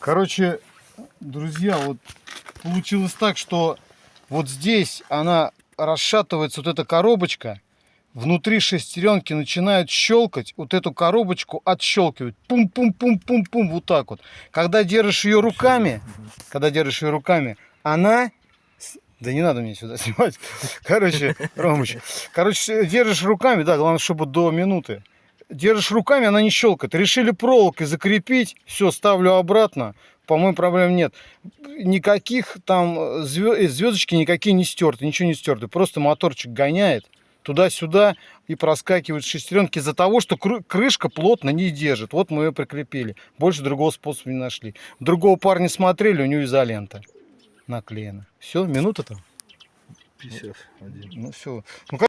Короче, друзья, вот получилось так, что вот здесь она расшатывается, вот эта коробочка. Внутри шестеренки начинают щелкать, вот эту коробочку отщелкивать. Пум-пум-пум-пум-пум, вот так вот. Когда держишь ее руками, она... Да не надо мне сюда снимать. Короче, Ромыч, держишь руками, да, главное, чтобы до минуты. Держишь руками, она не щелкает. Решили проволокой закрепить, все, ставлю обратно. По-моему, проблем нет. Никаких там звездочки никакие не стерты, ничего не стерты. Просто моторчик гоняет туда-сюда и проскакивают шестеренки из-за того, что крышка плотно не держит. Вот мы ее прикрепили. Больше другого способа не нашли. Другого парня смотрели, у него изолента наклеена. Все, минута там? 51. Ну все.